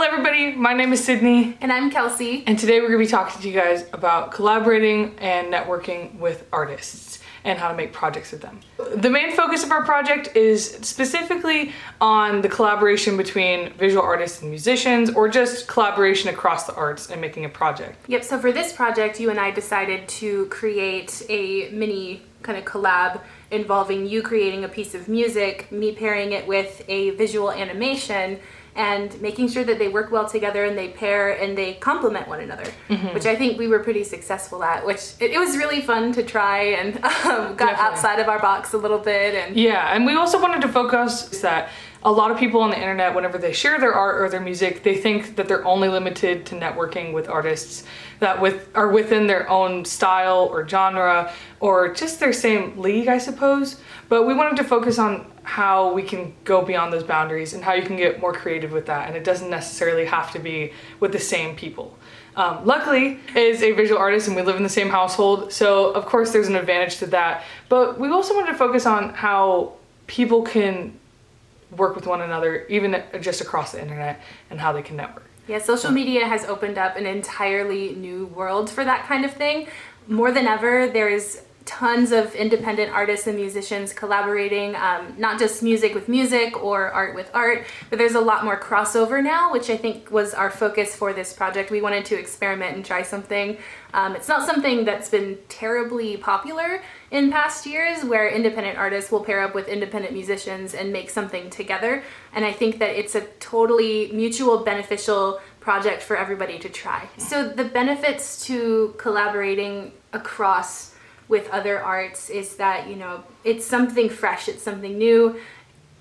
everybody, my name is Sydney. And I'm Kelsey. And today we're going to be talking to you guys about collaborating and networking with artists and how to make projects with them. The main focus of our project is specifically on the collaboration between visual artists and musicians, or just collaboration across the arts and making a project. Yep, so for this project, you and I decided to create a mini kind of collab involving you creating a piece of music, me pairing it with a visual animation, and making sure that they work well together and they pair and they complement one another, which I think we were pretty successful at, which it was really fun to try and got outside of our box a little bit. And we also wanted to focus that a lot of people on the internet, whenever they share their art or their music, they think that they're only limited to networking with artists that are within their own style or genre or just their same league, I suppose. But we wanted to focus on how we can go beyond those boundaries and how you can get more creative with that. And it doesn't necessarily have to be with the same people. Luckily, is a visual artist and we live in the same household, so of course there's an advantage to that. But we also wanted to focus on how people can work with one another, even just across the internet, and how they can network. Yeah, social media has opened up an entirely new world for that kind of thing. More than ever, there's tons of independent artists and musicians collaborating, not just music with music or art with art, but there's a lot more crossover now, which I think was our focus for this project. We wanted to experiment and try something. It's not something that's been terribly popular in past years, where independent artists will pair up with independent musicians and make something together. And I think that it's a totally mutual beneficial project for everybody to try. So the benefits to collaborating across with other arts is that, you know, it's something fresh, it's something new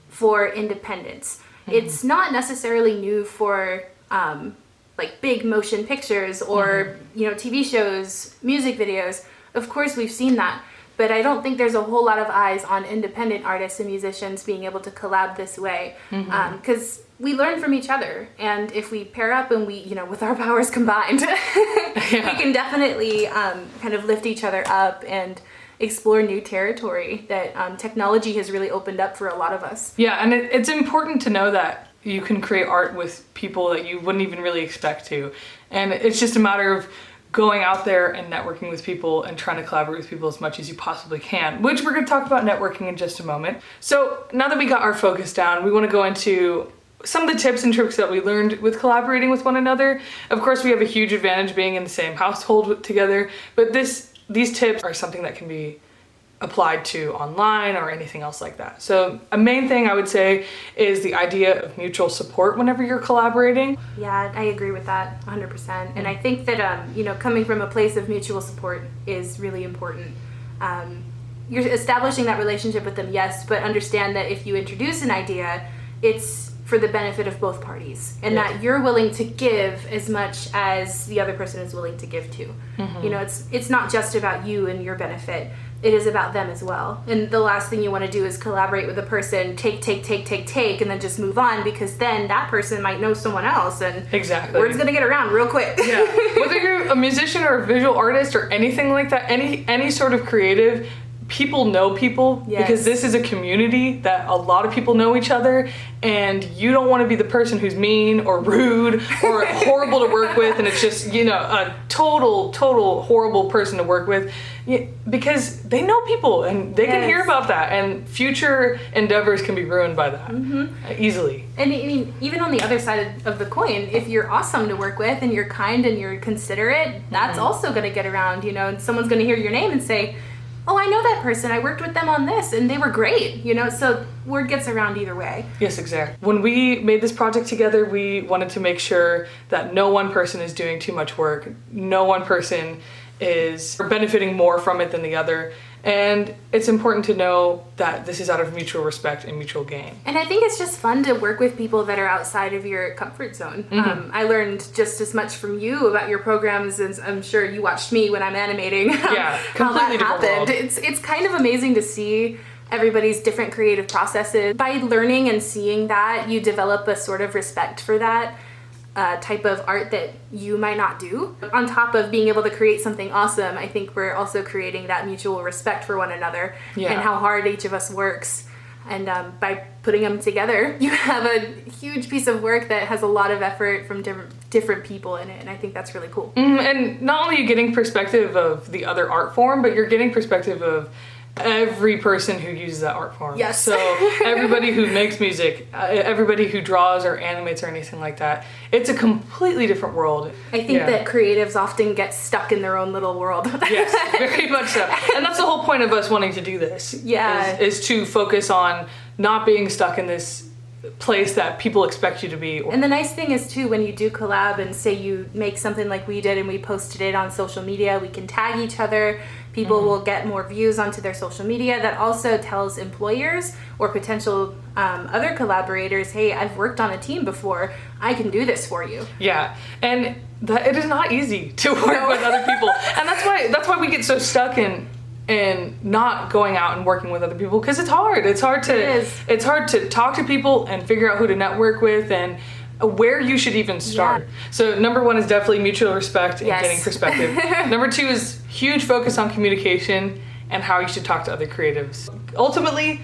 for independence. It's not necessarily new for like big motion pictures or, you know, TV shows, music videos. Of course, we've seen that, but I don't think there's a whole lot of eyes on independent artists and musicians being able to collab this way, because we learn from each other, and if we pair up and we, you know, with our powers combined, we can definitely kind of lift each other up and explore new territory that technology has really opened up for a lot of us. Yeah, and it's important to know that you can create art with people that you wouldn't even really expect to, and it's just a matter of going out there and networking with people and trying to collaborate with people as much as you possibly can, which we're going to talk about networking in just a moment. So now that we got our focus down, we want to go into some of the tips and tricks that we learned with collaborating with one another. Of course, we have a huge advantage being in the same household together, but these tips are something that can be applied to online or anything else like that. So a main thing I would say is the idea of mutual support whenever you're collaborating. Yeah, I agree with that 100%. And I think that, you know, coming from a place of mutual support is really important. You're establishing that relationship with them, yes, but understand that if you introduce an idea, it's for the benefit of both parties, and that you're willing to give as much as the other person is willing to give to. You know, it's not just about you and your benefit. It is about them as well. And the last thing you want to do is collaborate with a person, take, and then just move on, because then that person might know someone else, and word's gonna get around real quick. Yeah. Whether you're a musician or a visual artist or anything like that, any sort of creative, people know people, because this is a community that a lot of people know each other, and you don't want to be the person who's mean or rude or horrible to work with, and it's just, you know, a total horrible person to work with, because they know people and they can hear about that, and future endeavors can be ruined by that easily. And I mean, even on the other side of the coin, if you're awesome to work with and you're kind and you're considerate, that's also going to get around, you know, and someone's going to hear your name and say, oh, I know that person, I worked with them on this and they were great, you know, so word gets around either way. Yes, exactly. When we made this project together, we wanted to make sure that no one person is doing too much work, no one person is benefiting more from it than the other, and it's important to know that this is out of mutual respect and mutual gain. And I think it's just fun to work with people that are outside of your comfort zone. I learned just as much from you about your programs as I'm sure you watched me when I'm animating. How that happened. It's kind of amazing to see everybody's different creative processes. By learning and seeing that, you develop a sort of respect for that type of art that you might not do. On top of being able to create something awesome, I think we're also creating that mutual respect for one another and how hard each of us works. And by putting them together, you have a huge piece of work that has a lot of effort from different people in it, and I think that's really cool. And not only are you getting perspective of the other art form, but you're getting perspective of every person who uses that art form. Yes. So everybody who makes music, everybody who draws or animates or anything like that, it's a completely different world. I think that creatives often get stuck in their own little world. Yes, very much so. And that's the whole point of us wanting to do this. Yeah. Is to focus on not being stuck in this place that people expect you to be. And the nice thing is too, when you do collab and say you make something like we did and we posted it on social media, we can tag each other. People will get more views onto their social media. That also tells employers or potential other collaborators, hey, I've worked on a team before. I can do this for you. Yeah, and it is not easy to work with other people, and that's why we get so stuck in not going out and working with other people, because it's hard. It's hard to talk to people and figure out who to network with and where you should even start. Yeah. So number one is definitely mutual respect and getting perspective. Number two is huge focus on communication and how you should talk to other creatives. Ultimately,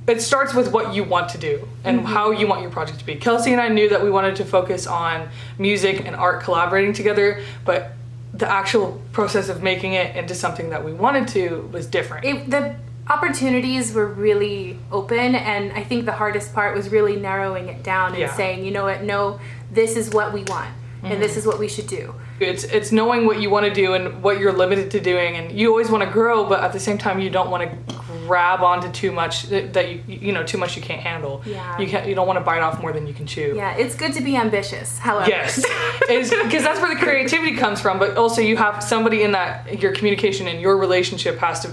it starts with what you want to do and how you want your project to be. Kelsey and I knew that we wanted to focus on music and art collaborating together, but the actual process of making it into something that we wanted to was different. The opportunities were really open, and I think the hardest part was really narrowing it down and saying, you know what, no, this is what we want and this is what we should do. It's knowing what you want to do and what you're limited to doing, and you always want to grow, but at the same time you don't want to grab onto too much that too much you can't handle. Yeah. You don't want to bite off more than you can chew. Yeah, it's good to be ambitious, however. Yes. Because that's where the creativity comes from, but also you have somebody in that your communication and your relationship has to,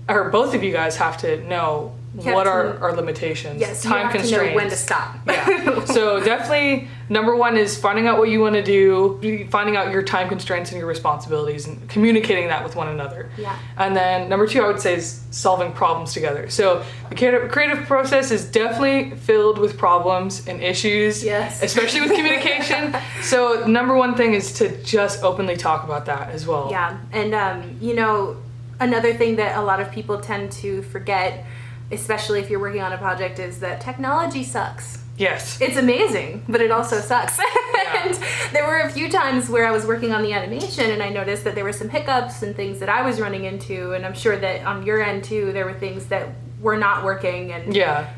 or both of you guys have to know what are our limitations. Yes, time you have constraints. to know when to stop. Yeah. So definitely number one is finding out what you want to do, finding out your time constraints and your responsibilities, and communicating that with one another. Yeah. And then number two, I would say, is solving problems together. So the creative process is definitely filled with problems and issues. Yes. Especially with communication. So number one thing is to just openly talk about that as well. Yeah. And another thing that a lot of people tend to forget, especially if you're working on a project, is that technology sucks. Yes. It's amazing, but it also sucks. Yeah. And there were a few times where I was working on the animation and I noticed that there were some hiccups and things that I was running into, and I'm sure that on your end too, there were things that were not working and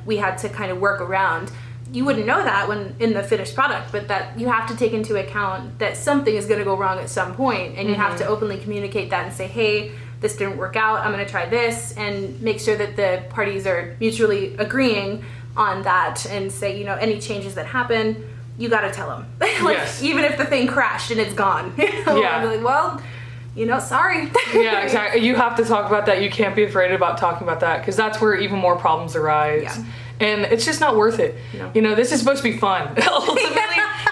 we had to kind of work around. You wouldn't know that when in the finished product, but that you have to take into account that something is going to go wrong at some point, and you have to openly communicate that and say, hey, this didn't work out, I'm going to try this, and make sure that the parties are mutually agreeing on that, and say, any changes that happen, you got to tell them. Even if the thing crashed and it's gone. I'm like, well, sorry. Yeah, exactly. You have to talk about that. You can't be afraid about talking about that, because that's where even more problems arise. Yeah. And it's just not worth it. No. This is supposed to be fun. Ultimately,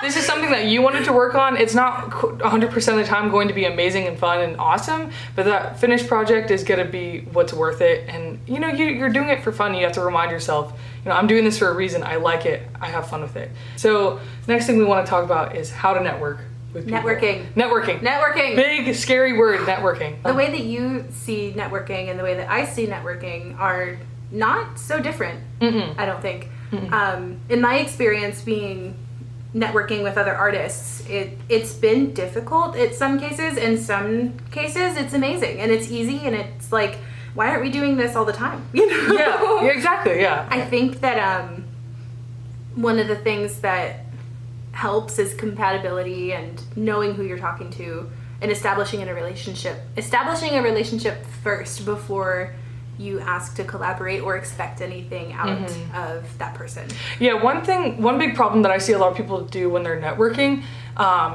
this is something that you wanted to work on. It's not 100% of the time going to be amazing and fun and awesome, but that finished project is going to be what's worth it. And, you're doing it for fun. You have to remind yourself, I'm doing this for a reason. I like it. I have fun with it. So the next thing we want to talk about is how to network with people. Networking. Big, scary word, networking. The way that you see networking and the way that I see networking are not so different, I don't think. In my experience being networking with other artists, it's been difficult in some cases. In some cases, it's amazing and it's easy, and it's like, why aren't we doing this all the time? Yeah, exactly, yeah. I think that one of the things that helps is compatibility and knowing who you're talking to and establishing a relationship first before you ask to collaborate or expect anything out of that person. Yeah, one big problem that I see a lot of people do when they're networking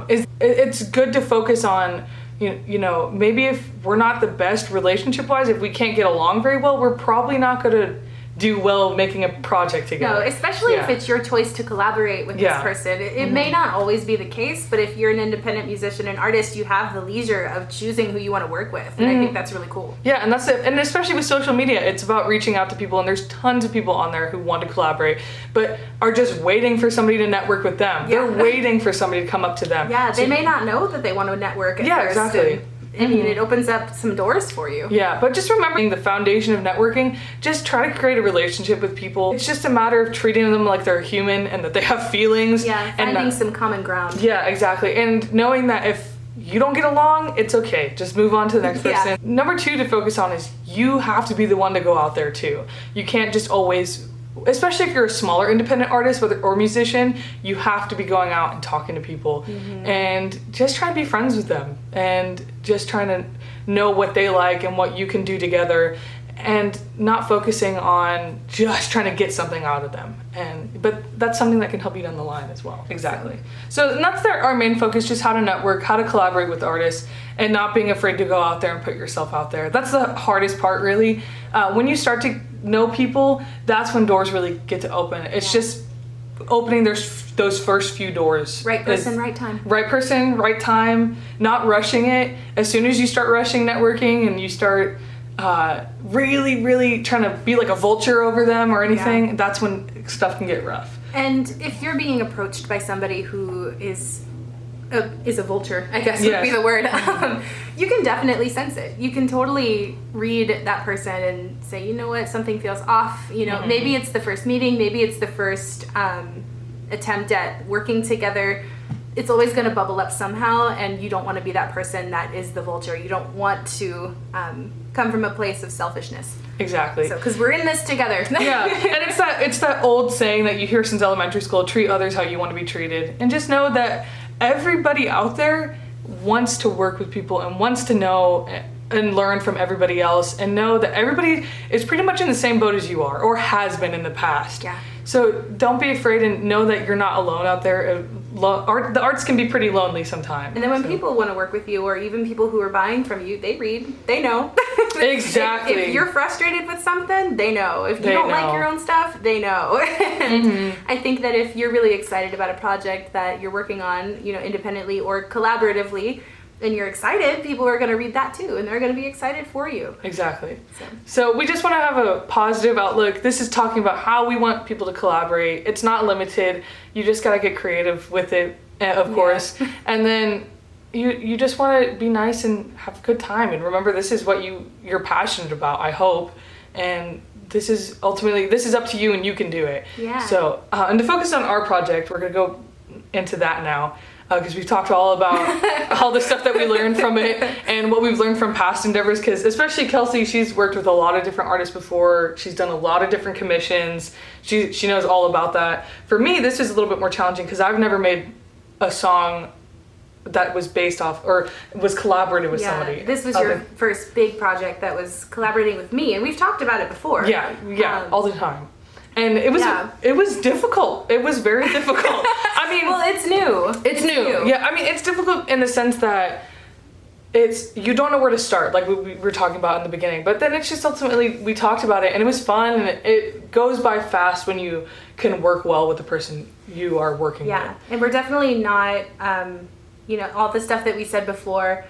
is it's good to focus on, maybe if we're not the best relationship-wise, if we can't get along very well, we're probably not going to do well making a project together. No, especially if it's your choice to collaborate with this person. It may not always be the case, but if you're an independent musician and artist, you have the leisure of choosing who you want to work with. And I think that's really cool. Yeah, and that's it. And especially with social media, it's about reaching out to people, and there's tons of people on there who want to collaborate, but are just waiting for somebody to network with them. Yeah. They're waiting for somebody to come up to them. Yeah, they may not know that they want to network at first. Exactly. I mean, it opens up some doors for you. Yeah, but just remembering the foundation of networking, just try to create a relationship with people. It's just a matter of treating them like they're human and that they have feelings. Yeah, finding some common ground. Yeah, exactly. And knowing that if you don't get along, it's okay. Just move on to the next person. Yeah. Number 2 to focus on is you have to be the one to go out there too. You can't just always, especially if you're a smaller independent artist or musician, you have to be going out and talking to people and just try to be friends with them and just trying to know what they like and what you can do together and not focusing on just trying to get something out of them. But that's something that can help you down the line as well. Exactly. So that's our main focus, just how to network, how to collaborate with artists, and not being afraid to go out there and put yourself out there. That's the hardest part, really. When you start to know people, that's when doors really get to open. It's just opening those first few doors. Right person, right time. Right person, right time, not rushing it. As soon as you start rushing networking and you start really, really trying to be like a vulture over them or anything, that's when stuff can get rough. And if you're being approached by somebody who is a vulture, I guess would be the word, you can definitely sense it. You can totally read that person and say, you know what, something feels off. You know, maybe it's the first meeting, maybe it's the first attempt at working together. It's always going to bubble up somehow, and you don't want to be that person that is the vulture. You don't want to come from a place of selfishness. Exactly. So, because we're in this together. Yeah, and it's that old saying that you hear since elementary school: treat others how you want to be treated, and just know that everybody out there wants to work with people and wants to know and learn from everybody else, and know that everybody is pretty much in the same boat as you are or has been in the past. Yeah. So don't be afraid and know that you're not alone out there. The arts can be pretty lonely sometimes. And then when people want to work with you, or even people who are buying from you, they read, they know. Exactly. If you're frustrated with something, they know. If you don't like your own stuff, they know. And I think that if you're really excited about a project that you're working on, you know, independently or collaboratively, and you're excited, people are going to read that too, and they're going to be excited for you. Exactly. So we just want to have a positive outlook. This is talking about how we want people to collaborate. It's not limited. You just got to get creative with it, of course. And then you just want to be nice and have a good time. And remember, this is what you're passionate about, I hope. And this is up to you, and you can do it. Yeah. So, and to focus on our project, we're going to go into that now. Because we've talked all about all the stuff that we learned from it and what we've learned from past endeavors. Because especially Kelsey, she's worked with a lot of different artists before. She's done a lot of different commissions. She knows all about that. For me, this is a little bit more challenging because I've never made a song that was based off or was collaborated with somebody. This was your first big project that was collaborating with me, and we've talked about it before. Yeah, all the time. And it was difficult. It was very difficult. I mean, well, it's new. It's new. Yeah, I mean, it's difficult in the sense that you don't know where to start, like we were talking about in the beginning. But then it's just ultimately we talked about it, and it was fun, and it goes by fast when you can work well with the person you are working with. Yeah, and we're definitely not, all the stuff that we said before.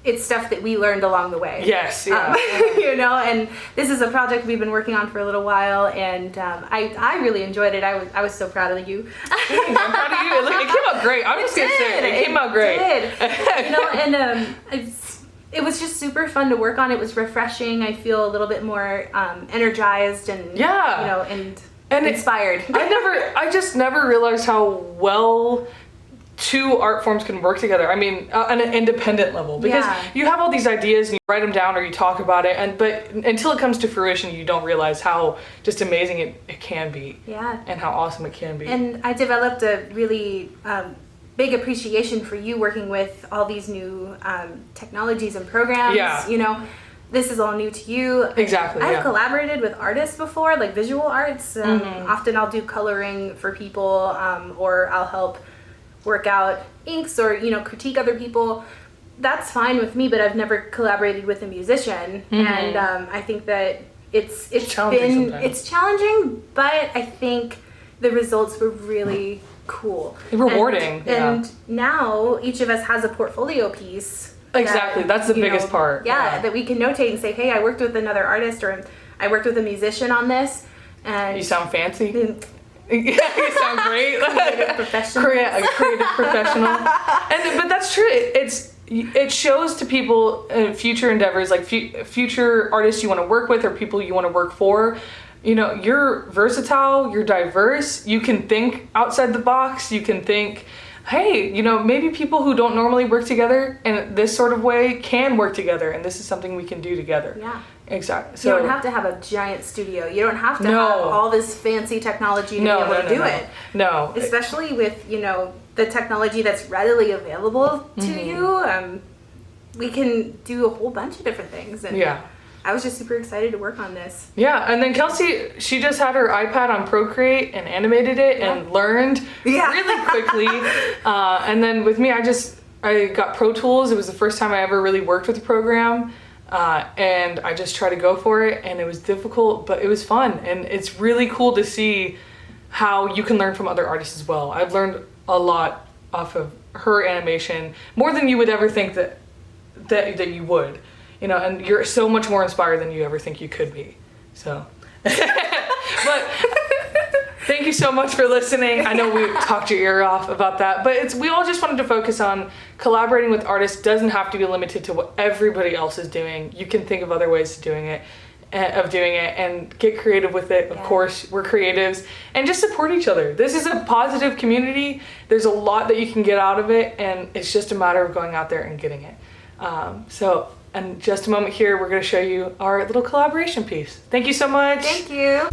It's stuff that we learned along the way. Yes, yeah. And this is a project we've been working on for a little while, and I really enjoyed it. I was so proud of you. I'm proud of you. It came out great. I'm just gonna say it came out great. It was just super fun to work on. It was refreshing. I feel a little bit more energized and and inspired. I just never realized how well two art forms can work together. I mean, on an independent level, because you have all these ideas and you write them down or you talk about it, but until it comes to fruition, you don't realize how just amazing it can be. Yeah. And how awesome it can be. And I developed a really big appreciation for you working with all these new technologies and programs. Yeah. This is all new to you. Exactly. I've collaborated with artists before, like visual arts. Often I'll do coloring for people, or I'll help work out inks or critique other people. That's fine with me, but I've never collaborated with a musician. And I think that it's challenging, but I think the results were really cool, rewarding. And now each of us has a portfolio piece. Exactly. That's the biggest part. Yeah, that we can notate and say, hey, I worked with another artist, or I worked with a musician on this. And you sound fancy. You sound great. Creative professional. Creative professional. But that's true. it shows to people future endeavors, like future artists you want to work with or people you want to work for. You're versatile, you're diverse, you can think outside the box, you can think, hey, maybe people who don't normally work together in this sort of way can work together, and this is something we can do together. Yeah. Exactly. So you don't have to have a giant studio. You don't have to have all this fancy technology to be able to do it. No. Especially with, the technology that's readily available to you. We can do a whole bunch of different things. And I was just super excited to work on this. Yeah, and then Kelsey, she just had her iPad on Procreate and animated it and learned really quickly. And then with me, I got Pro Tools. It was the first time I ever really worked with a program. And I just tried to go for it, and it was difficult, but it was fun. And it's really cool to see how you can learn from other artists as well. I've learned a lot off of her animation, more than you would ever think that you would. And you're so much more inspired than you ever think you could be. So, but thank you so much for listening. I know we talked your ear off about that, but we all just wanted to focus on collaborating with artists. Doesn't have to be limited to what everybody else is doing. You can think of other ways of doing it, and get creative with it. Of course, we're creatives, and just support each other. This is a positive community. There's a lot that you can get out of it, and it's just a matter of going out there and getting it. So in just a moment here, we're going to show you our little collaboration piece. Thank you so much. Thank you.